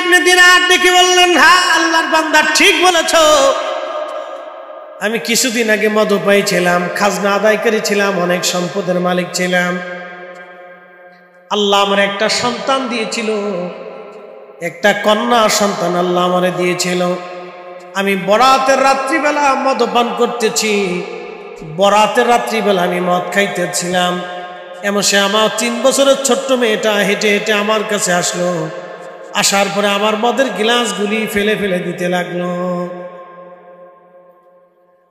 ইবনে দিনার দেখে বললেন, হ্যাঁ আল্লাহর বান্দা ঠিক বলেছ, আমি কিছুদিন আগে মদপাই ছিলাম, খাজনা আদায়কারী ছিলাম, অনেক সম্পদের মালিক ছিলাম। আল্লাহ আমার একটা সন্তান দিয়েছিল, একটা কন্যা সন্তান আল্লাহ আমারে দিয়েছিল। আমি বরাতের রাত্রিবেলা মদপান করতেছি, বরাতের রাত্রিবেলা আমি মদ খাইতেছিলাম। এমন সে আমার 3 বছরের ছোট্ট মেয়েটা হেঁটে হেঁটে আমার কাছে আসলো। আসার পরে আমার মদের গ্লাসগুলি ফেলে ফেলে দিতে লাগলো।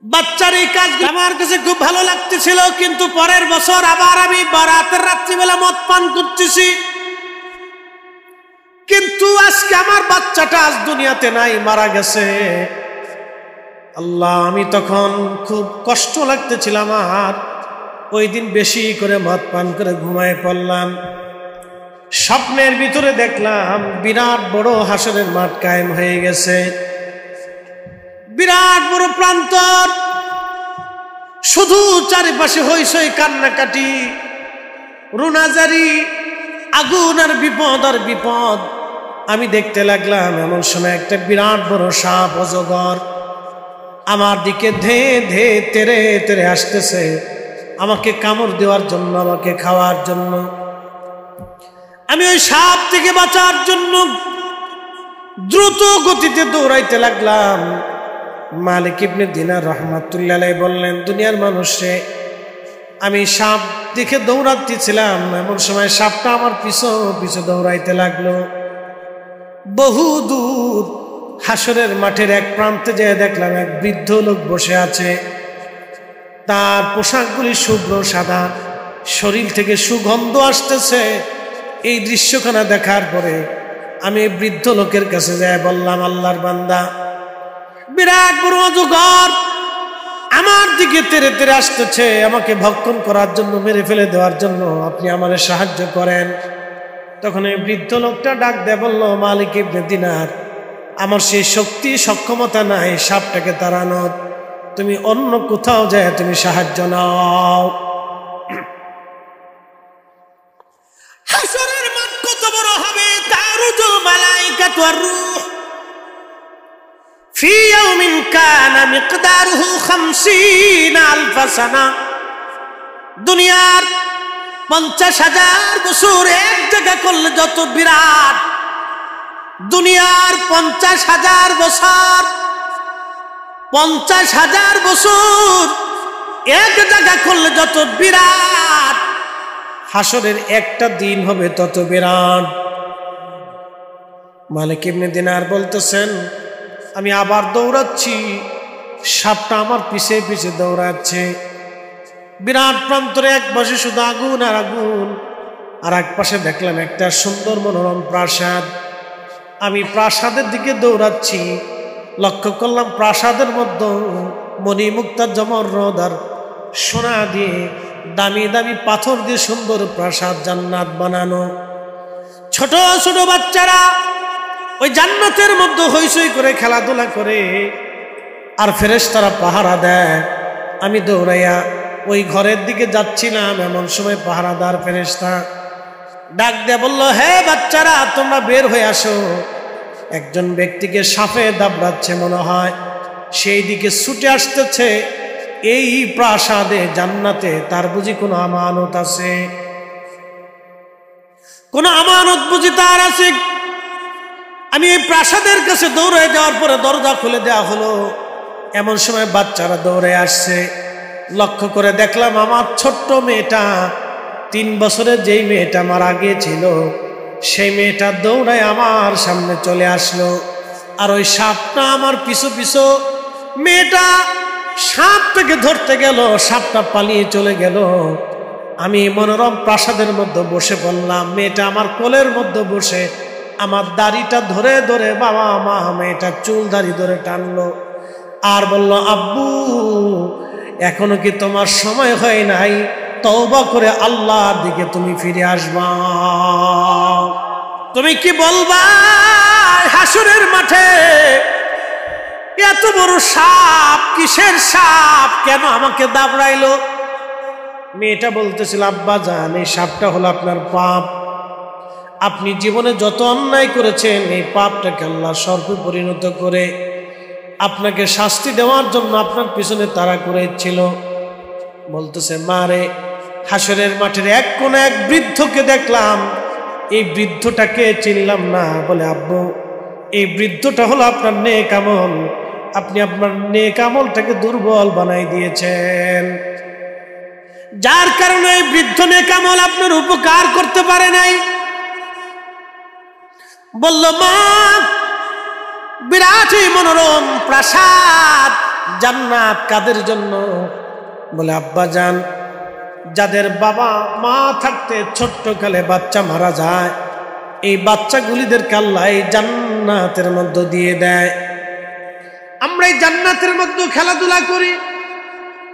বাচ্চার এই কাজ আমার কাছে খুব ভালো লাগতেছিল, কিন্তু পরের বছর আবার আমি বরাতের রাত্রিবেলা মদ পান করতেছি। কিন্তু আজকে আমার বাচ্চাটা আজ দুনিয়াতে নাই, মারা গেছে। আল্লাহ, আমি তখন খুব কষ্ট লাগতেছিল আমার। ওই দিন বেশি করে মদ পান করে ঘুমায় পড়লাম। স্বপ্নের ভিতরে দেখলাম বিরাট বড় হাসরের মাঠ কায়েম হয়ে গেছে, বিরাট বড় প্রান্তর, শুধু চারিপাশে হইচই, কান্নাকাটি, রুনাজারি, আগুন আর বিপদ আর বিপদ। আমি দেখতে লাগলাম এমন সময় একটা বিরাট বড় সাপ অজগর আমার দিকে ধেয়ে ধেয়ে তেরে তেরে আসতেছে, আমাকে কামড় দেওয়ার জন্য, আমাকে খাওয়ার জন্য। আমি ওই সাপ থেকে বাঁচার জন্য দ্রুত গতিতে দৌড়াইতে লাগলাম। মালিক ইবনে দিনার রাহমাতুল্লাহ আলাইহি বললেন, দুনিয়ার মানুষে, আমি সাপ দেখে দৌড়াতেছিলাম, এমন সময় সাপটা আমার পিছু পিছু দৌড়াইতে লাগলো। বহু দূর হাসরের মাঠের এক প্রান্তে যেয়ে দেখলাম এক বৃদ্ধ লোক বসে আছে। তার পোশাকগুলি শুভ্র সাদা, শরীর থেকে সুগন্ধ আসতেছে। এই দৃশ্যখানা দেখার পরে আমি বৃদ্ধ লোকের কাছে যাই বললাম, আল্লাহর বান্দা, বিরাট বড় অজগর আমার দিকে তেরে তেরে আসতেছে, আমাকে ভক্ষণ করার জন্য, মেরে ফেলে দেওয়ার জন্য, আপনি আমারে সাহায্য করেন। তখন এই বৃদ্ধ লোকটা ডাক দিয়ে বলল, মালিক ইবনে দিনার, আমার সেই শক্তি সক্ষমতা নাই সাপটাকে তাড়ানোর, তুমি অন্য কোথাও যায় তুমি সাহায্য নাও। হাসরের মাঠ কত বড় হবে! তারুজুল মালাইকাতু ওয়ার রূহ ফি ইয়াউমিন কানা মিকদারুহু 50,000 সানা। দুনিয়ার 50,000 বছর এক জায়গা করলে যত বিরাট, দুনিয়ার 50,000 বছর, 50,000 বছর এক জায়গা করলে যত বিরাট, হাসরের একটা দিন হবে তত বিরাট। মালিক ইবনে দিনার বলতেছেন, আমি আবার দৌড়াচ্ছি, সাপটা আমার পিছে পিছে দৌড়াচ্ছে। বিরাট প্রান্তরে এক পাশে শুধু আগুন আর আগুন, আর এক পাশে দেখলাম একটা সুন্দর মনোরম প্রাসাদ। আমি প্রাসাদের দিকে দৌড়াচ্ছি, লক্ষ্য করলাম প্রাসাদের মধ্যে মণিমুক্তা, জমরদ আর সোনা দিয়ে, দামি দামি পাথর দিয়ে সুন্দর প্রাসাদ, জান্নাত বানানো। ছোট ছোট বাচ্চারা ওই জান্নাতের মধ্যে হইচই করে খেলাধুলা করে, আর ফেরেশতারা পাহারা দেয়। আমি দৌড়াইয়া ওই ঘরের দিকে যাচ্ছিলাম, এমন সময় পাহারাদার ফেরেশতা ডাক দিয়ে বলল, হে বাচ্চারা, তোমরা বের হয়ে আসো। একজন ব্যক্তিকে সাপে দাবড়াচ্ছে মনে হয়, সেই দিকে ছুটে আসতেছে। এই প্রাসাদে, জান্নাতে তার বুঝি কোনো আমানত আছে? কোন আমানত বুঝি তার আছে? আমি এই প্রাসাদের কাছে দৌড়ে যাওয়ার পরে দরজা খুলে দেওয়া হলো। এমন সময় বাচ্চারা দৌড়ে আসছে। লক্ষ্য করে দেখলাম আমার ছোট্ট মেয়েটা, 3 বছরের যেই মেয়েটা মারা গিয়েছিল, সেই মেয়েটা দৌড়ায় আমার সামনে চলে আসলো। আর ওই সাপটা আমার পিছু পিছু, মেয়েটা সাপটাকে ধরতে গেল, সাপটা পালিয়ে চলে গেল। আমি মনোরম প্রাসাদের মধ্যে বসে পড়লাম। মেয়েটা আমার কোলের মধ্যে বসে আমার দাড়িটা ধরে ধরে, বাবা মা, মেয়েটা চুল দাড়ি ধরে টানলো আর বলল, আব্বু, এখনো কি তোমার সময় হয় নাই? তওবা করে আল্লাহর দিকে তুমি ফিরে আসবা। তুমি কি বলবা হাসরের মাঠে এত বড় সাপ? কিসের সাপ? কেন আমাকে দাবড়াইলো? মেয়েটা বলতেছিল, আব্বা জান, এই সাপটা হলো আপনার পাপ। আপনি জীবনে যত অন্যায় করেছেন এই পাপটাকে আল্লাহ সর্পে পরিণত করে আপনাকে শাস্তি দেওয়ার জন্য আপনার পিছনে তাড়া করেছিল। বলতেছে, মা রে, হাসরের মাঠের এক কোণে এক বৃদ্ধকে দেখলাম, এই বৃদ্ধটাকে চিনলাম না। বলে, আব্বু, এই বৃদ্ধটা হলো আপনার নেক আমল, আপনি আপনার নেক আমলটাকে দুর্বল বানাই দিয়েছেন, যার কারণে এই বৃদ্ধ নেক আমল আপনার উপকার করতে পারে নাই। বলল, মা, বিরাট মনোরম প্রাসাদ জান্নাত কাদের জন্য? বলে, আব্বা জান, যাদের বাবা মা থাকতে ছোট্টকালে বাচ্চা মারা যায়, এই বাচ্চাগুলিদেরকে আল্লাহ এই জান্নাতের মধ্যে দিয়ে দেয়। আমরা এই জান্নাতের মধ্যে খেলাধুলা করি,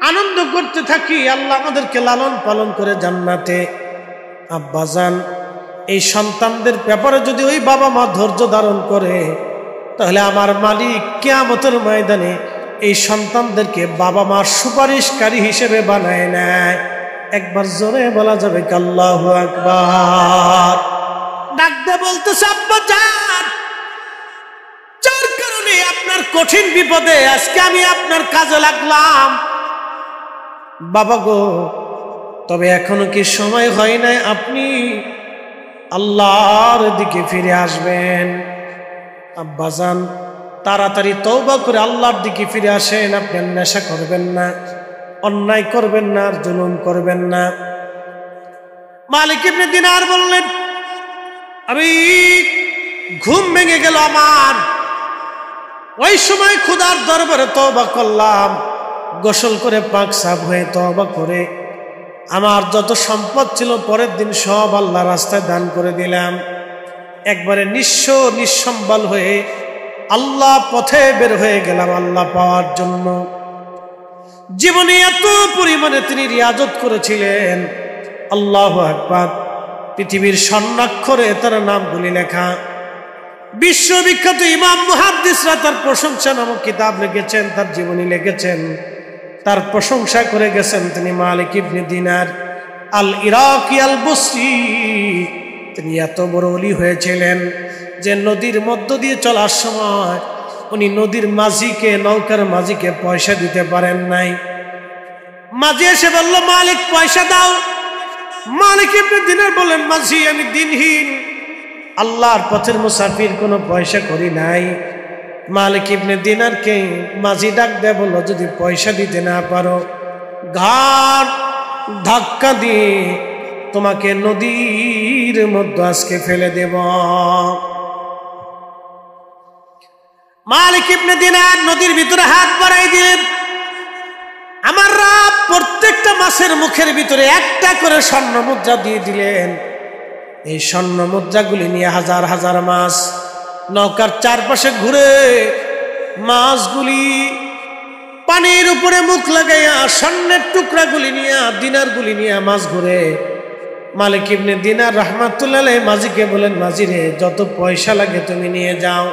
আনন্দ করতে থাকি, আল্লাহ আমাদেরকে লালন পালন করে জান্নাতে। আব্বা জান, এই সন্তানদের ব্যাপারে যদি ওই বাবা মা ধৈর্য ধারণ করে, তাহলে আমার মালিক কিয়ামতের ময়দানে এই সন্তানদেরকে বাবা মার সুপারিশকারী হিসেবে বানায় নেয়। একবার জোরে বলা যাবে কি আল্লাহু আকবার? ডাক দিয়ে বলতেছে, আব্বা জান, যার কারণে আপনার কঠিন বিপদে আজকে আমি আপনার কাজে লাগলাম। বাবা গো, তবে এখনো কি সময় হয় নাই আপনি আল্লাহর দিকে ফিরে আসবেন? আব্বাজান, তাড়াতাড়ি তওবা করে আল্লাহর দিকে ফিরে আসেন। আপনি নেশা করবেন না, অন্যায় করবেন না, আর জুলুম করবেন না। মালিক ইবনে দিনার বললেন, আমি ঘুম ভেঙে গেল আমার, ওই সময় খোদার দরবারে তওবা করলাম, গোসল করে পাক সাফ হয়ে তওবা করে আমার যত সম্পদ ছিল পরের দিন সব আল্লাহ রাস্তায় দান করে দিলাম। একবারে নিঃস্ব নিঃসম্বল হয়ে আল্লাহ পথে বের হয়ে গেলাম আল্লাহ পাওয়ার জন্য। জীবনে এত পরিমাণে তিনি রিয়াজত করেছিলেন, আল্লাহু আকবার। পৃথিবীর স্বর্ণাক্ষরে তার নামগুলি লেখা। বিশ্ববিখ্যাত ইমাম মুহাদ্দিসরা তার প্রশংসা নামক কিতাব লিখেছেন, তার জীবনী লিখেছেন, তার প্রশংসা করে গেছেন। তিনি মালিক ইবনে দিনার আল ইরাকি আল বসরি, তিনি এত বড় ওলি হয়েছিলেন যে নদীর মধ্য দিয়ে চলার সময় উনি নদীর মাঝিকে, নৌকার মাঝিকে পয়সা দিতে পারেন নাই। মাঝি এসে বলল, মালিক পয়সা দাও। মালিক ইবনে দিনার বলেন, মাঝি, আমি দিনহীন, আল্লাহর পথের মুসাফির, কোনো পয়সা করি নাই। মালিক ইবনে দিনারকে মাঝি ডাক দেয়, বলল, যদি পয়সা দিতে না পারো, ঘাট ধাক্কা দিয়ে তোমাকে নদীর মধ্যে আজকে ফেলে দেব। মালিক ইবনে দিনার নদীর ভিতরে হাত বাড়াই দিলেন। আমার রব প্রত্যেকটা মাছের মুখের ভিতরে একটা করে স্বর্ণ মুদ্রা দিয়ে দিলেন। এই স্বর্ণ মুদ্রাগুলি নিয়ে হাজার হাজার মাছ নৌকার চারপাশে ঘুরে মাছগুলি পানির উপরে মুখ লাগাইয়া স্বর্ণের টুকরাগুলি নিয়ে, দিনারগুলি নিয়ে মাছ ঘুরে। মালিক ইবনে দিনার রাহমাতুল্লাহ আলাইহি মাঝিকে বলেন, মাঝি রে, যত পয়সা লাগে তুমি নিয়ে যাও।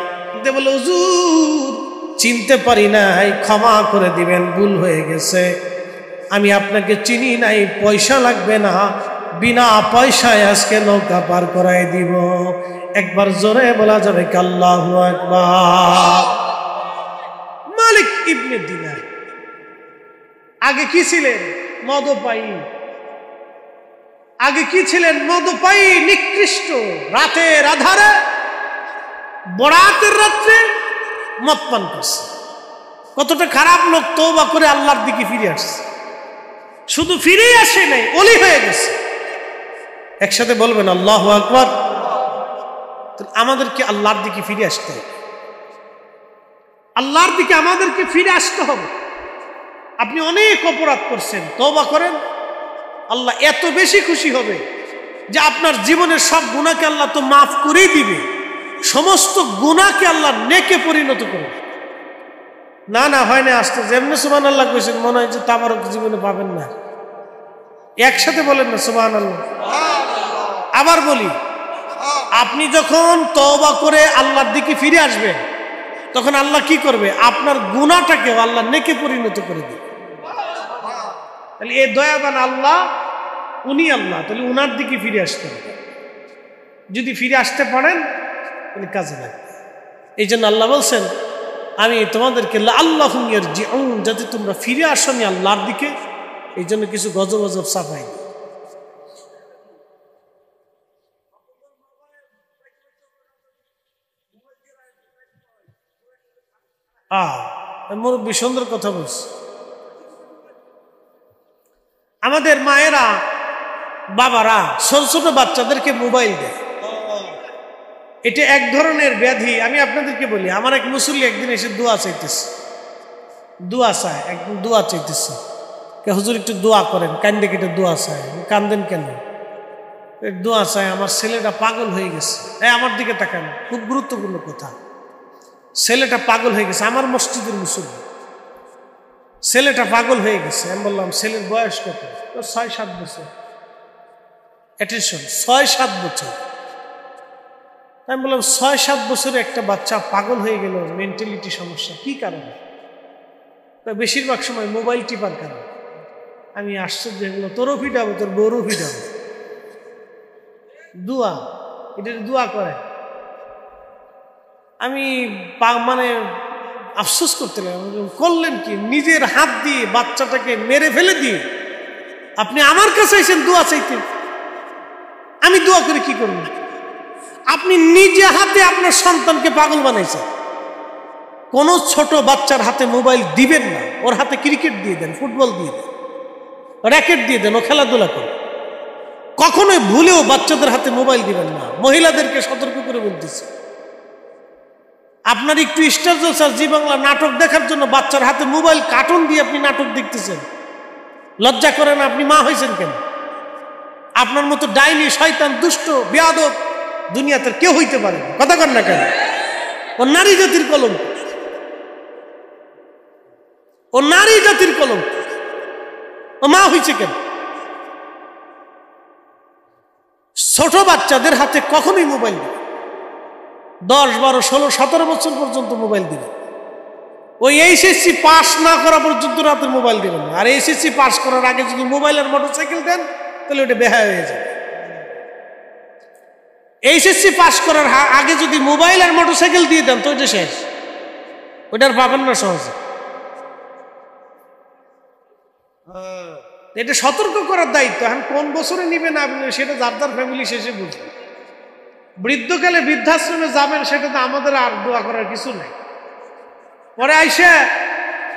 বলে, হুজুর, চিনতে পারি নাই, ক্ষমা করে দিবেন, ভুল হয়ে গেছে, আমি আপনাকে চিনি নাই, পয়সা লাগবে না, বিনা পয়সায় আজকে নৌকা পার করাই দিব। একবার জোরে বলা যাবে কি আল্লাহু আকবার? মালিক ইবনে দিনার আগে কি ছিলেন? মদপায়ী। আগে কি ছিলেন? মদপায়ী, নিকৃষ্ট। রাতের আধারে, বরাতের রাত্রে মদ পান করছে। কতটা খারাপ লোক, তওবা করে আল্লাহর দিকে ফিরে আসছে। শুধু ফিরেই আসে নাই, ওলি হয়ে গেছে। একসাথে বলবেন আল্লাহু আকবার। আমাদেরকে আল্লাহর দিকে ফিরে আসতে হবে, আল্লাহর দিকে আমাদেরকে ফিরে আসতে হবে। আপনি অনেক অপরাধ করছেন, তওবা করেন, আল্লাহ এত বেশি খুশি হবে যে আপনার জীবনের সব গুনাহকে আল্লাহ তো মাফ করেই দিবে, সমস্ত গুনাহকে আল্লাহ নেকে পরিণত করবে। না না, হয় না, আসতে যেমনি সুবহানাল্লাহ কইছেন মনে হয় যে তাবারক জীবনে পাবেন না। একসাথে বলেন না সুবহানাল্লাহ। আবার বলি, আপনি যখন তওবা করে আল্লাহর দিকে ফিরে আসবেন, তখন আল্লাহ কি করবে? আপনার গুনাহটাকে আল্লাহ নেকে পরিণত করে দিবে। তাহলে এই দয়াবান আল্লাহ, উনি আল্লাহ, তাহলে উনার দিকে ফিরে আসতে হবে। যদি ফিরে আসতে পারেন তাহলে কাজে লাগবে। এই জন্য আল্লাহ বলছেন আমি তোমাদেরকে আল্লাহুম ইয়ারজিউন, যাতে তোমরা ফিরে আসো আমি আল্লাহর দিকে। এই জন্য কিছু গজব গজব ছাপাই। মুরব্বী সুন্দর কথা বলছে। আমাদের মায়েরা বাবারা ছোট ছোট বাচ্চাদেরকে মোবাইল দেয়, এটা এক ধরনের ব্যাধি। আমি আপনাদেরকে বলি, আমার এক মুসল্লি একদিন এসে দোয়া চাইতেছে, দোয়া চায়, একদিন দোয়া চাইতেছে, হুজুর একটু দোয়া করেন, কান্দে কেটে দোয়া চায়। কান্দেন কেন? দোয়া চায় আমার ছেলেটা পাগল হয়ে গেছে। আমার দিকে তাকান, খুব গুরুত্বপূর্ণ কথা। ছেলেটা পাগল হয়ে গেছে, আমার মসজিদের মুসল্লি, ছেলেটা পাগল হয়ে গেছে। আমি বললাম ছেলের বয়স কত? 6-7 বছর। অ্যাটেনশন, 6-7 বছর। আমি বললাম 6-7 বছরে একটা বাচ্চা পাগল হয়ে গেল, মেন্টালিটি সমস্যা, কি কারণে? বেশিরভাগ সময় মোবাইল টিপার কারণে। আমি আশ্চর্য, এগুলো তোরও ফিটাবো, তোর বউরও ফিটাবো। দোয়া, এটা দোয়া করে। আমি মানে আফসোস করতে লাগলাম, করলেন কি? নিজের হাত দিয়ে বাচ্চাটাকে মেরে ফেলে দিয়ে আপনি আমার কাছে এসেছেন দোয়া চাইতে। আমি দোয়া করে কি করব? আপনি নিজে হাতে আপনার সন্তানকে পাগল বানাইছেন। কোন ছোট বাচ্চার হাতে মোবাইল দিবেন না, ওর হাতে ক্রিকেট দিয়ে দেন, ফুটবল দিয়ে দেন, র্যাকেট দিয়ে দেন, ও খেলাধুলা করে। কখনোই ভুলেও বাচ্চাদের হাতে মোবাইল দিবেন না। মহিলাদেরকে সতর্ক করে বলতেছি, আপনার একটু স্টার জলসা জি বাংলা নাটক দেখার জন্য বাচ্চার হাতে মোবাইল, কার্টুন দিয়ে আপনি নাটক দেখতেছেন। লজ্জা করে না? আপনি মা হয়েছেন কেন? আপনার মতো ডাইনি, শয়তান, দুষ্ট, বেয়াদব দুনিয়াতে কেউ হইতে পারে না। কথা কর না কেন? ও নারী জাতির কলঙ্ক, ও নারী জাতির কলঙ্ক। ও মা হয়েছে কেন? ছোট বাচ্চাদের হাতে কখনোই মোবাইল দিবে 10, 12, 16, 17 বছর পর্যন্ত মোবাইল দিবে। ওই এইচএসসি পাস না করা পর্যন্ত রাতের মোবাইল দেবেন না। আর এইচএসসি পাস করার আগে যদি মোবাইল আর মোটরসাইকেল দেন তাহলে ওটা বেহায়া হয়ে যাবে। এইচএসসি পাস করার আগে যদি মোবাইল আর মোটরসাইকেল দিয়ে দেন তো ওইটা শেষ, ওইটার পাবেন না সহজে। এটা সতর্ক করার দায়িত্ব। এখন কোন বছরে নিবেন আপনি সেটা যার যার ফ্যামিলি শেষে বুঝবে। বৃদ্ধকালে বৃদ্ধাশ্রমে যাবেন সেটা তো আমাদের আর দোয়া করার কিছু নাই। পরে আইসা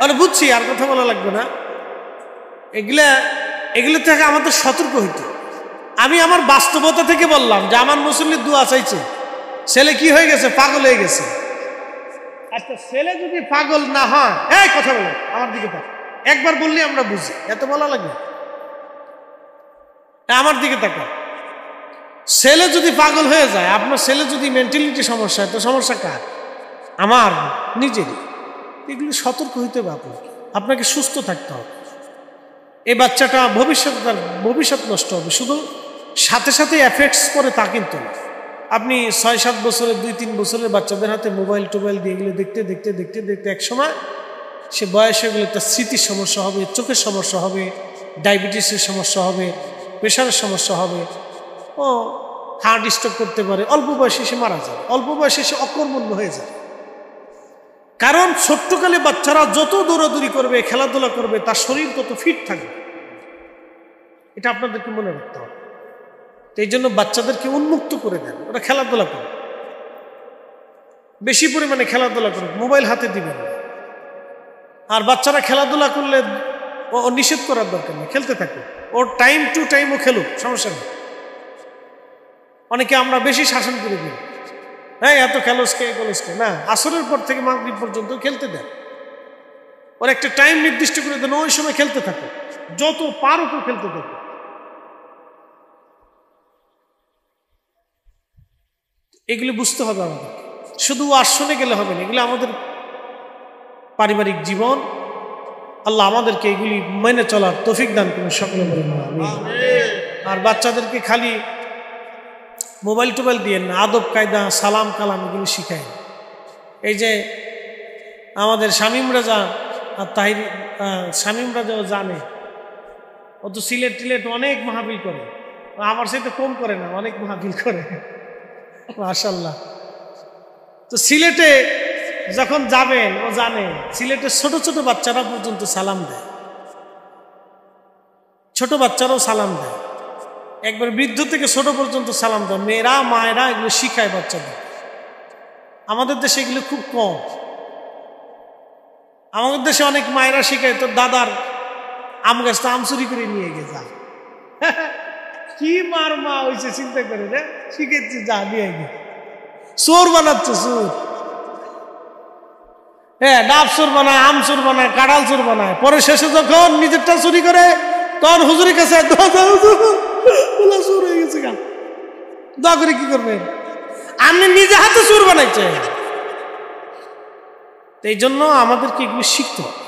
আর বুঝছি, আর কথা বলা লাগবে না। এগুলো থেকে আমাদের সতর্ক হইতে। আমি আমার বাস্তবতা থেকে বললাম যে আমার মুসল্লি দোয়া চাইছে, ছেলে কি হয়ে গেছে? পাগল হয়ে গেছে। আচ্ছা, ছেলে যদি পাগল না হয়, এই কথা বলো আমার দিকে তাকা, একবার বললে আমরা বুঝি, এত বলা লাগবে। আমার দিকে তাকা। ছেলে যদি পাগল হয়ে যায়, আপনার ছেলে যদি মেন্টালিটি সমস্যা হয়, তো সমস্যা কার? আমার নিজেরই। এগুলো সতর্ক হইতে হবে। আপনাকে সুস্থ থাকতে হবে। এই বাচ্চাটা ভবিষ্যৎ নষ্ট হবে, শুধু সাথে সাথে এফেক্টস করে তা কিন্তু না। আপনি 6-7 বছরের 2-3 বছরের বাচ্চাদের হাতে মোবাইল টোবাইল দিয়ে এগুলো দেখতে দেখতে দেখতে দেখতে এক সময় সে বয়সে এগুলো একটা স্মৃতির সমস্যা হবে, চোখের সমস্যা হবে, ডায়াবেটিসের সমস্যা হবে, প্রেশারের সমস্যা হবে, ও হার্ট স্ট্রোক করতে পারে। অল্প বয়সে সে মারা যায়, অল্প বয়সে সে অকর্মণ্য হয়ে যায়। কারণ ছোট্টকালে বাচ্চারা যত দৌড়াদৌড়ি করবে, খেলাধুলা করবে, তার শরীর তত ফিট থাকবে। এটা আপনাদেরকে মনে রাখতে হবে। তো এই জন্য বাচ্চাদেরকে উন্মুক্ত করে দেন, ওরা খেলাধুলা করে, বেশি পরিমাণে খেলাধুলা করুক, মোবাইল হাতে দিবেন না। আর বাচ্চারা খেলাধুলা করলে ও নিষেধ করার দরকার নেই, খেলতে থাকুক, ওর টাইম টু টাইম ও খেলুক, সমস্যা নেই। অনেকে আমরা বেশি শাসন করে দিই, হ্যাঁ এত খেলোসকে কলসকে না, আসরের পর থেকে মাগরিব পর্যন্ত খেলতে দেন। ওর একটা টাইম নির্দিষ্ট করে দেন, ওই সময় খেলতে থাকুক, যত পারো তো খেলতে থাকুক। এগুলি বুঝতে হবে আমাদের, শুধু আসনে গেলে হবে না, এগুলো আমাদের পারিবারিক জীবন। আল্লাহ আমাদেরকে এগুলি মেনে চলার তৌফিক দান করুন সকলে বলুন আমিন। আর বাচ্চাদেরকে খালি মোবাইল টোবাইল দিয়ে না, আদব কায়দা, সালাম কালাম এগুলি শিখায়। এই যে আমাদের শামীম রাজা আর তাহির, শামীম রাজাও জানে, ও তো সিলেট টিলেট অনেক মাহফিল করে, আমার সাথে কম করে না, অনেক মাহফিল করে। মাশাআল্লাহ। তো সিলেটে যখন যাবেন, ও জানে সিলেটের ছোট ছোট বাচ্চারা পর্যন্ত সালাম দেয়, ছোট বাচ্চারাও সালাম দেয়, একবার বৃদ্ধ থেকে ছোট পর্যন্ত সালাম দেয়। মেয়েরা মায়েরা এগুলো শিখায় বাচ্চাদের। আমাদের দেশে এগুলো খুব কম। আমাদের দেশে অনেক মায়েরা শিখায়, তোর দাদার আম গাছটা আম চুরি করে নিয়ে গে যা। কি মার মা হয়েছে চিন্তা করে রে, শিখেছি যা নিয়ে গে, চোর বানাচ্ছে চোর। হ্যাঁ, ডাব চোর বানায়, আম চোর বানায়, কাঁঠাল চোর বানায়, পরে শেষে যখন নিজেরটা চুরি করে তখন হুজুরের কাছে চোর হয়ে গেছে। দোয়া করে কি করবেন? আপনি নিজে হাতে চোর বানাইছেন। এই জন্য আমাদেরকে এগুলো শিখতে হবে।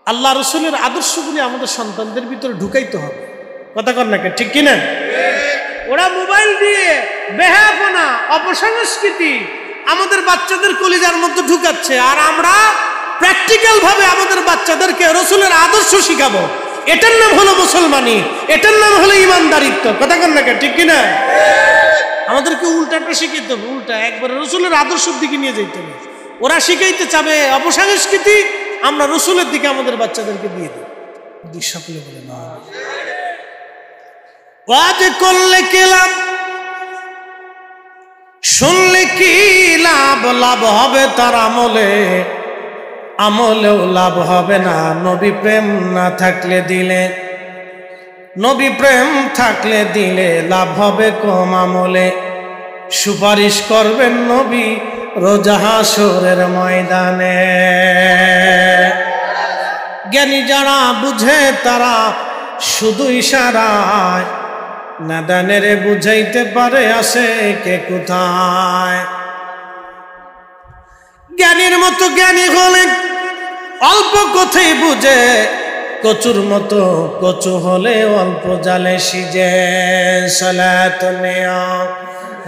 আল্লাহ রসুলের আদর্শগুলি আমাদের সন্তানদের ভিতরে ঢুকাইতে হবে। কথা কর না, ঠিক কিনা? ওরা মোবাইল দিয়ে বেহায়াপনা, অপসংস্কৃতি আমাদের বাচ্চাদের কলিজার মধ্যে ঢুকাচ্ছে, আর আমরা প্র্যাকটিক্যাল ভাবে আমাদের বাচ্চাদেরকে রসুলের আদর্শ শিখাবো। এটার নাম হলো মুসলমানি, এটার নাম হলো ইমানদারিত্ব। কথা কর না, ঠিক কিনা? আমাদেরকে উল্টাটা শিখাইতে হবে, উল্টা একবারে রসুলের আদর্শের দিকে নিয়ে যেতে হবে। ওরা শিখাইতে চাবে অপসংস্কৃতি, আমরা রসুলের দিকে আমাদের বাচ্চাদেরকে দিয়ে দিই। সকলে বলে না, ওয়াজ করলে কি লাভ, শুনলে কি লাভ? লাভ হবে তার আমলে, আমলেও লাভ হবে না নবী প্রেম না থাকলে দিলে। নবী প্রেম থাকলে দিলে লাভ হবে কম আমলে। সুপারিশ করবেন নবী রোজ হাসরের ময়দানে। জ্ঞানী যারা বুঝে তারা শুধু ইশারায়, নাদানের বুঝাইতে পারে আসে কে কোথায়। জ্ঞানীর মতো জ্ঞানী হলে অল্প কথাই বুঝে, কচুর মতো কচু হলে অল্প জালে সিজে। সালাতু নিয়া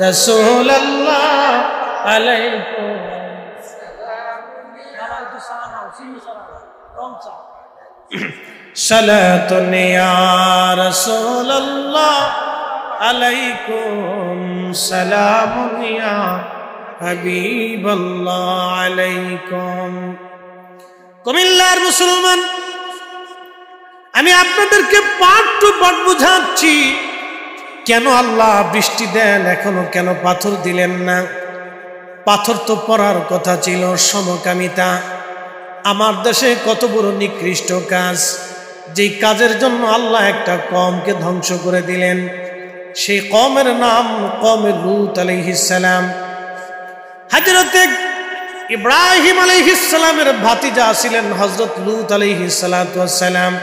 রাসূলুল্লাহ আলাইকুম সালাতু নিয়া রাসূলুল্লাহ আলাইকুম সালামুন ইয়া হাবিবাল্লাহ আলাইকুম। কুমিল্লার মুসলমান, আমি আপনাদেরকে পার্ট টু পার্ট বুঝাচ্ছি কেন আল্লাহ বৃষ্টি দেন, এখনো কেন পাথর দিলেন না। পাথর তো পড়ার কথা ছিল, সমকামিতা। আমার দেশে কত বড় নিকৃষ্ট কাজ, যেই কাজের জন্য আল্লাহ একটা কওমকে ধ্বংস করে দিলেন। সেই কওমের নাম কওমে লূত আলাইহিস সালাম। হযরতে ইব্রাহিম আলাইহিস সালামের ভাতিজা ছিলেন হযরত লূত আলাইহিস সালাতু ওয়াস সালাম।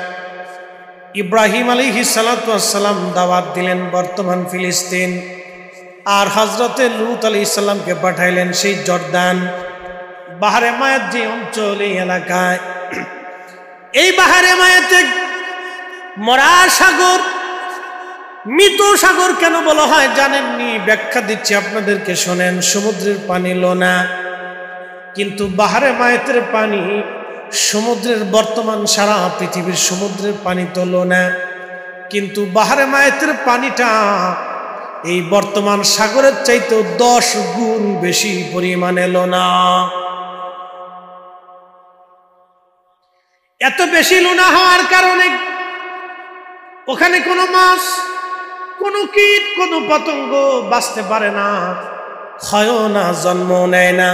ইব্রাহিম আলাইহিস সালাতু ওয়াস সালাম দাওয়াত দিলেন বর্তমান ফিলিস্তিন, আর হযরতে লূত আলাইহিস সালামকে পাঠাইলেন সেই জর্দান বাহারে মায়াত যে অঞ্চল, এই এলাকায়। এই বাহারে মায়াতে মরা সাগর, মৃত সাগর কেন বলা হয় জানেননি? ব্যাখ্যা দিচ্ছি আপনাদেরকে, শোনেন। সমুদ্রের পানি লোনা, কিন্তু বাহারে মায়াতের পানি সমুদ্রের, বর্তমান সারা পৃথিবীর সমুদ্রের পানি তো লোনা, কিন্তু বাহারে মায়াতের পানিটা এই বর্তমান সাগরের চাইতেও 10 গুণ বেশি পরিমাণে লোনা। এত বেশি লোনা হওয়ার কারণে ওখানে কোনো মাছ, কোনো কীট, কোনো পতঙ্গ বাঁচতে পারে না, ক্ষয়ও না, জন্ম নেয় না।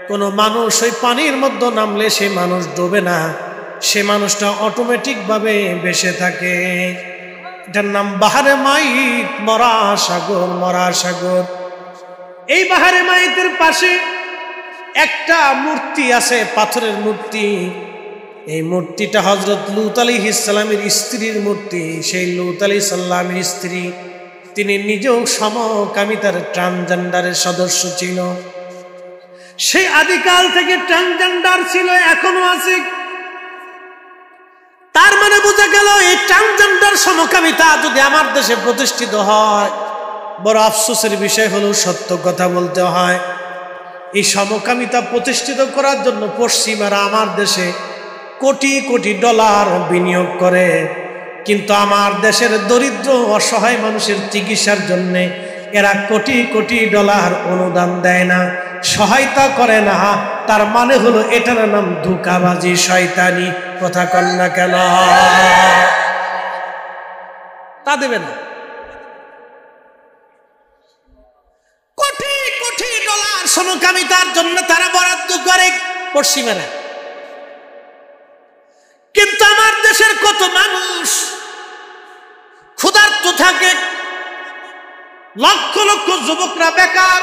কোনো মানুষ ওই পানির মধ্যে নামলে সে মানুষ ডোবে না, সে মানুষটা অটোমেটিক ভাবে ভেসে থাকে। এটার নাম বাহারে মাইত, মরা সাগর, মরা সাগর। এই বাহারে মাইতের পাশে একটা মূর্তি আছে, পাথরের মূর্তি। এই মূর্তিটা হযরত লূত আলাইহিস সালামের স্ত্রীর মূর্তি। সেই লূত আলাইহিস সালামের স্ত্রী, তিনি নিজেও সমকামিতার ট্রান্সজেন্ডারের সদস্য ছিল। সেই আদিকাল থেকে ট্রান্সজেন্ডার ছিল, এখনো আছে। তার মানে বোঝা গেল এই ট্রান্সজেন্ডার সমকামিতা যদি আমার দেশে প্রতিষ্ঠিত হয়, বড় আফসোসের বিষয় হলো সত্য কথা বলতে হয়, এই সমকামিতা প্রতিষ্ঠিত করার জন্য পশ্চিমারা আমার দেশে কোটি কোটি ডলার বিনিয়োগ করে, কিন্তু আমার দেশের দরিদ্র অসহায় মানুষের চিকিৎসার জন্য এরা কোটি কোটি ডলার অনুদান দেয় না, সহায়তা করে না, তার মানে হলো এটার নাম ধোঁকাবাজি, শয়তানি। কথা কন না কেন? তা দেবে না। কোটি কোটি ডলার সমকামিতার জন্য তারা বরাদ্দ করে পশ্চিমেরা। কিন্তু আমার দেশের কত মানুষ ক্ষুধার্ত থাকে, লক্ষ লক্ষ যুবকরা বেকার,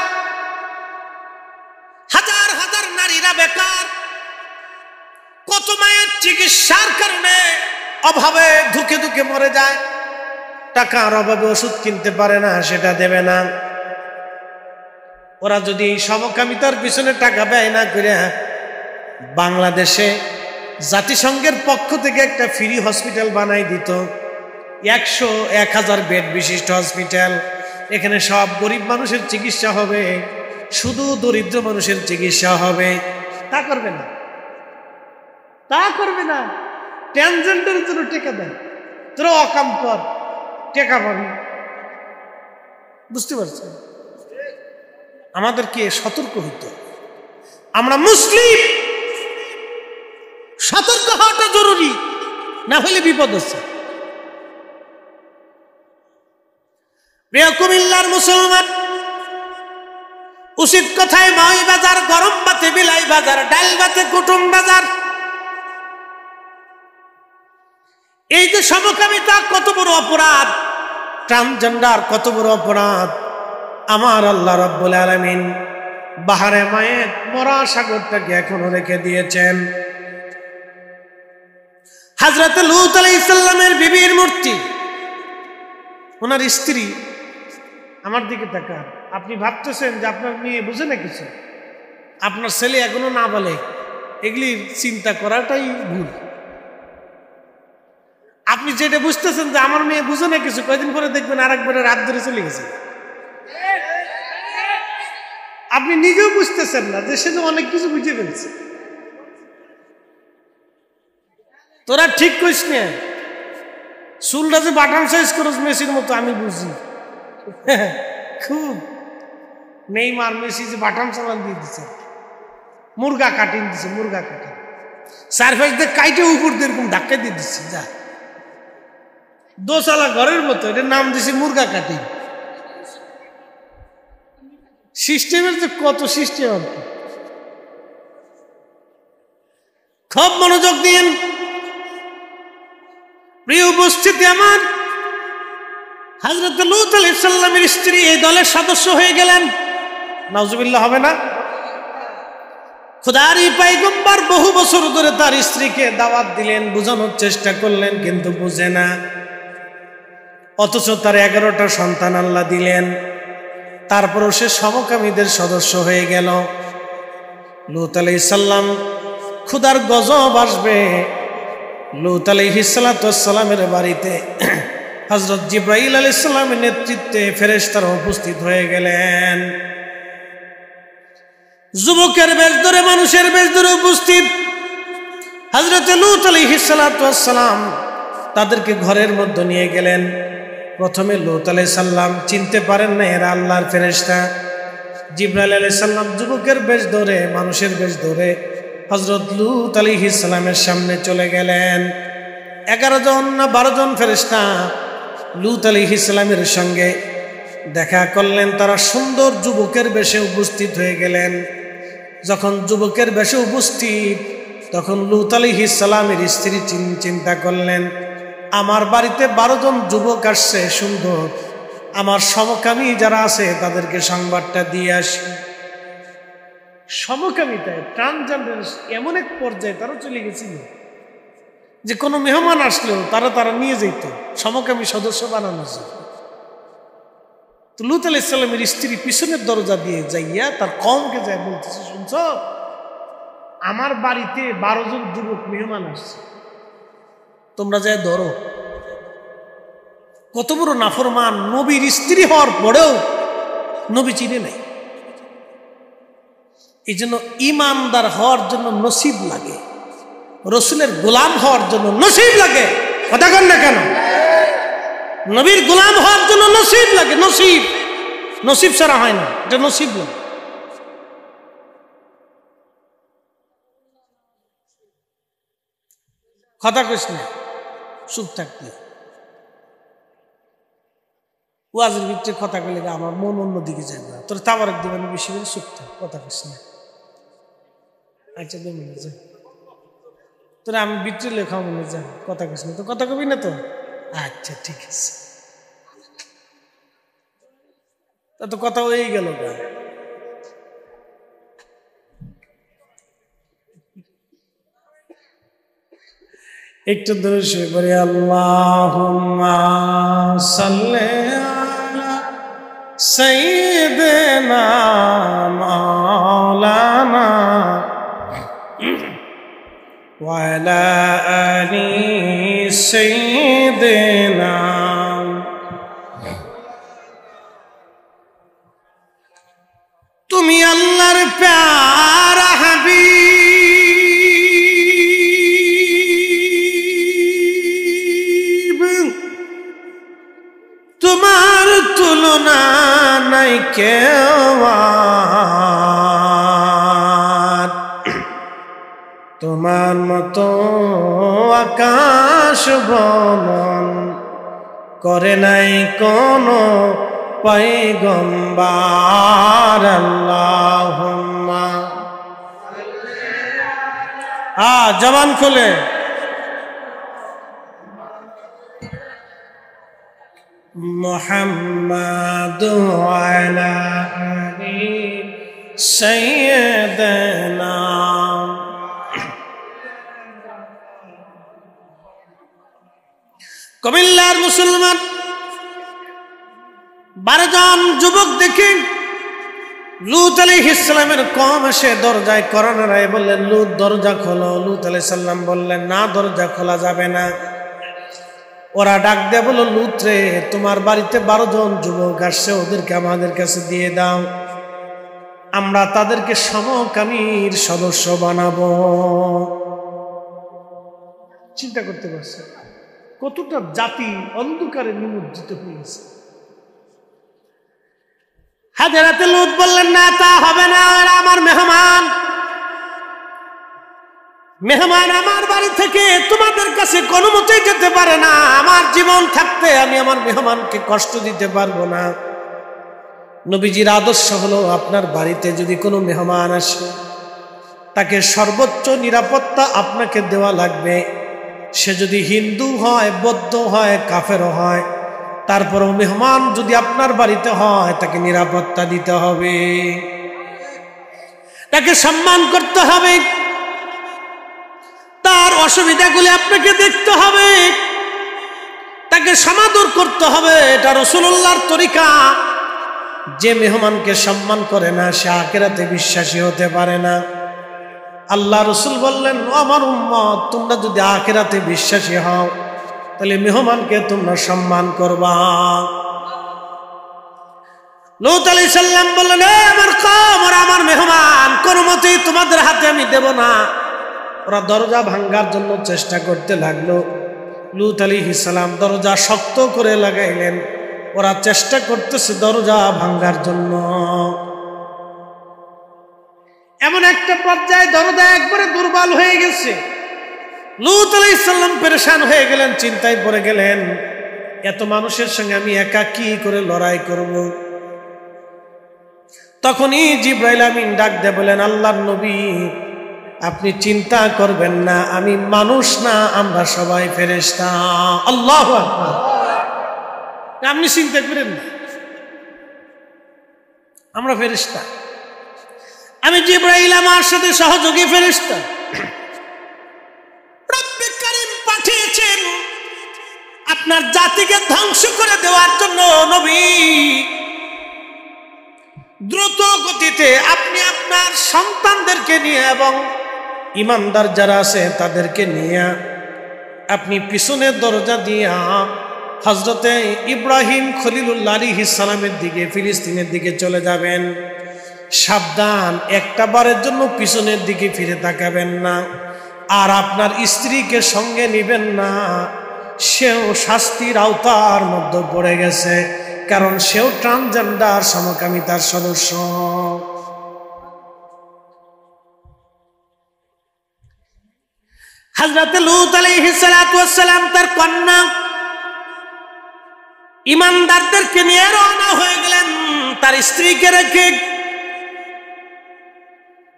হাজার হাজার নারীরা বেকার, কত মায়ের চিকিৎসার কারণে অভাবে ধুকে ধুকে মরে যায়, টাকার অভাবে ওষুধ কিনতে পারে না, সেটা দেবে না। ওরা যদি এই সমকামিতার পিছনে টাকা ব্যয় না করে বাংলাদেশে জাতিসংঘের পক্ষ থেকে একটা ফ্রি হসপিটাল বানাই দিত, 1000 বেড বিশিষ্ট হসপিটাল, এখানে সব গরিব মানুষের চিকিৎসা হবে, শুধু দরিদ্র মানুষের চিকিৎসা হবে, তা করবে না, তা করবে না। ট্রান্সজেন্ডারের জন্য টেকা দেয়, তোরা অকাম কর, টেকা পাবি। বুঝতে পারছেন? আমাদেরকে সতর্ক হইতে, আমরা মুসলিম, সতর্ক হওয়াটা জরুরি, না হলে বিপদ আছে। প্রিয় কুমিল্লার মুসলমান, উচিত কথায় মাই বাজার, গরম ভাতে বিলাই বাজার, ডাল ভাতে কুটুম বাজার। এই যে সমকামিতা কত বড় অপরাধ, ট্রান্সজেন্ডার কত বড় অপরাধ, আমার আল্লাহ রাব্বুল আলামিন বাহারে মায়ের মরা সাগরটাকে এখনো রেখে দিয়েছেন। হযরত লূত আলাইহিস সালামের বিবির মূর্তি, ওনার স্ত্রী, আমার দিকে তাকান। আপনি ভাবতেছেন যে আপনার মেয়ে বুঝে না কিছু, আপনার ছেলে এখনো না বলে, এগুলি চিন্তা করাটাই ভুল। আপনি যেটা বুঝতেছেন যে আমার মেয়ে বুঝে না কিছু, কয়েকদিন পরে দেখবেন আরেকবারে রাত ধরে চলে গেছে। আপনি নিজেও বুঝতেছেন না যে সে তো অনেক কিছু বুঝে ফেলছে। তোরা ঠিক করিস না, চুলটা যে বাটাম সাইজ করস মেসির মতো, আমি বুঝি খুব। নেইমার মেসি যে বাটাম চালান দিয়ে দিচ্ছে, মুরগা কাটিং দিচ্ছে, মুরগা কাটিং সারফেস দিয়ে কাইটে উপর দিয়ে এরকম ধাক্কা দিয়ে দিচ্ছে, যা দোসালা ঘরের মতো, এটার নাম দিছে মুরগা কাটিং। সিস্টেমের যে কত সিস্টেম, খুব মনোযোগ দিন। প্রিয় উপস্থিতি আমার, হযরত লূত আলাইহিস সালামের স্ত্রী এই দলের সদস্য হয়ে গেলেন। নাউজুবিল্লাহ হবে না? খোদার পয়গম্বর বহু বছর ধরে তার স্ত্রীকে দাওয়াত দিলেন, বোঝানোর চেষ্টা করলেন, কিন্তু বুঝে না। অথচ তার 11টা সন্তান আল্লাহ দিলেন, তারপরও সে সমকামীদের সদস্য হয়ে গেল। লূত আলাইহিস সালাম, খোদার গজব আসবে। লূত আলাইহিস সালামের বাড়িতে হযরত জিবরাইল আলাইহিস সালামের নেতৃত্বে ফেরেশতারা উপস্থিত হয়ে গেলেন। যুবকের বেশ ধরে, মানুষের বেশ ধরে উপস্থিত। হযরত লূত আলাইহিস সালাম তাদেরকে ঘরের মধ্যে নিয়ে গেলেন। প্রথমে লূত আলাইহিস সালাম চিনতে পারেন না এরা আল্লাহর ফেরেশতা। জিবরাইল আলাইহিস সালাম যুবকের বেশ ধরে, মানুষের বেশ ধরে হযরত লূত আলাইহিস সালামের সামনে চলে গেলেন। 11 জন না 12 জন ফেরেশতা লূত আলাইহিস সালামের সঙ্গে দেখা করলেন। তারা সুন্দর যুবকের বেশে উপস্থিত হয়ে গেলেন। যখন যুবকের বেশে উপস্থিত, তখন লূত আলাইহিস সালামের স্ত্রী চিন্তা করলেন, আমার বাড়িতে 12 জন যুবক আসছে সুন্দর, আমার সমকামী যারা আছে তাদেরকে সংবাদটা দিয়ে আসি। সমকামিতায় ট্রান্সজেন্ডার এমন এক পর্যায়ে তারা চলে গেছিল যে কোনো মেহমান আসলেও তারা নিয়ে যেত সমকামী সদস্য বানানোর জন্য। তো লূত আলাইহিস সালামের স্ত্রী পিছনের দরজা দিয়ে যাইয়া তার কওমকে যায় বলতেছে, শুনছ, আমার বাড়িতে 12 জন যুবক মেহমান আসছে, তোমরা যায় ধরো। কত বড় নাফরমান! নবীর স্ত্রী হওয়ার পরেও নবী চিনে নাই। এই জন্য ইমানদার হওয়ার জন্য নসিব লাগে, রসুলের গোলাম হওয়ার জন্য নসিব লাগে। কথা কন না কেন? নবীর গোলাম হওয়ার জন্য নসিব লাগে, নসিব। নসিব ছাড়া হয় না, এটা নসিব না। কথা কইস না, চুপ থাকতে। ওয়াজের ভিতরে কথা কইলে আমার মন অন্যদিকে যাবে না। তোর তাবারক দিবেন বেশি করে, চুপ থাক, কথা কইস না। আচ্ছা দেবেন যা, তোরা আমি ভিতরে লেখা মনে যা, কথা কইস না তো, কথা কবি না তো। আচ্ছা ঠিক আছে, তা তো কথা হয়েই গেল গা। একটু দূরে শুয়ে পড়ি, আল্লাহুম্মা সাল্লি আলা সাইয়্যিদিনা মাওলানা ওয়া আলা আলি সাইয়্যিদিনা। তুমি আল্লাহর প্যারা হাবিব, তোমার তুলনা নাই কেউ, তোমার মতো আকাশ ভ্রমণ করে নাই কোনো পয়গম্বর। আল্লাহুম্মা জবান খুলে মুহাম্মাদু আলা আলি সাইয়্যিদিনা। কুমিল্লার মুসলমান 12 জন যুবক দেখে লূত আলাইহিস সালামের কওম এসে দরজায় কড়া নাড়ায় বললেন, লূত দরজা খোলো। লূত আলাইহিস সালাম বললেন, না, দরজা খোলা যাবে না। ওরা ডাক দিয়ে বলল, লূত রে, তোমার বাড়িতে 12 জন যুবক আসছে, ওদেরকে আমাদের কাছে দিয়ে দাও, আমরা তাদেরকে সমকামীর সদস্য বানাবো। চিন্তা করতে পারছে কতটা জাতি অন্ধকারে নিমজ্জিত হয়েছে। হাজরাতে লূত বললেন, না, তা হবে না, এরা আমার মেহমান। মেহমান আমার বাড়ি থেকে তোমাদের কাছে কোনো মতেই যেতে পারে না। আমার জীবন থাকতে আমি আমার মেহমানকে কষ্ট দিতে পারবো না। নবীজির আদর্শ হলো, আপনার বাড়িতে যদি কোনো মেহমান আসে তাকে সর্বোচ্চ নিরাপত্তা আপনাকে দেওয়া লাগবে। সে যদি হিন্দু হয়, বৌদ্ধ হয়, কাফেরও হয়, তারপরেও মেহমান যদি আপনার বাড়িতে হয় তাকে নিরাপত্তা দিতে হবে, তাকে সম্মান করতে হবে, তার অসুবিধাগুলি আপনাকে দেখতে হবে, তাকে সমাদর করতে হবে। এটা রাসূলুল্লাহর তরিকা। যে মেহমানকে সম্মান করে না সে আখিরাতে বিশ্বাসী হতে পারে না। আল্লাহ রাসূল বললেন, আমার উম্মত, তোমরা যদি আখিরাতে বিশ্বাসী হও তাহলে মেহমানকে তোমরা সম্মান করবা। লূত আলাইহিস সালাম বললেন, আমার কওম, ওরা আমার মেহমান, কোনো মতেই তোমাদের হাতে আমি দেব না। ওরা দরজা ভাঙার জন্য চেষ্টা করতে লাগলো। লূত আলাইহিস সালাম দরজা শক্ত করে লাগাইলেন। ওরা চেষ্টা করতেছে দরজা ভাঙার জন্য। এমন একটা পর্যায়ে দরজা একবারে দুর্বল হয়ে গেছে। লূত আলাইহিস সালাম পেরেশান হয়ে গেলেন, চিন্তায় পড়ে গেলেন, এত মানুষের সঙ্গে আমি একা কি করে লড়াই করব। তখনই জিবরাইল আমিন ডাক দিয়ে বলেন, আল্লাহর নবী, আপনি চিন্তা করবেন না, আমি মানুষ না, আমরা সবাই ফেরেশতা। আল্লাহু আকবার। আপনি চিন্তা করেন না, আমরা ফেরেশতা। আমি জিবরাইল আমার সাথে সহযোগী ফেরেশতা। রব্বে কারীম পাঠিয়েছেন আপনার জাতিকে ধ্বংস করে দেওয়ার জন্য। নবী, দ্রুত গতিতে আপনি আপনার সন্তানদেরকে নিয়ে এবং ইমানদার যারা আছে তাদেরকে নিয়ে আপনি পিছনের দরজা দিয়া হযরতে ইব্রাহিম খলিলুল্লাহ আলাইহিস সালামের দিকে, ফিলিস্তিনের দিকে চলে যাবেন। সাবধান, একটা বারের জন্য পিছনের দিকে ফিরে তাকাবেন না। আর আপনার স্ত্রীকে সঙ্গে নেবেন না, সেও শাস্তির আওতার মধ্যে পড়ে গেছে। কারণ সেও ট্রান্সজেন্ডার, সমকামিতার সদস্য। হযরত লূত আলাইহিস সালাতু ওয়াস সালাম তার কন্যা ঈমানদারদেরকে নিয়ে রওনা হয়ে গেলেন তার স্ত্রীকে রেখে।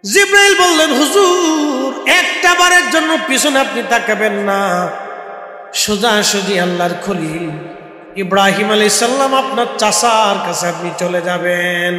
জিবরাইল বললেন, হুজুর একটা বারের জন্য পিছনে আপনি তাকাবেন না, সোজাসুজি আল্লাহর খলিল ইব্রাহিম আলাইহিস সালাম আপনার চাচার কাছে আপনি চলে যাবেন।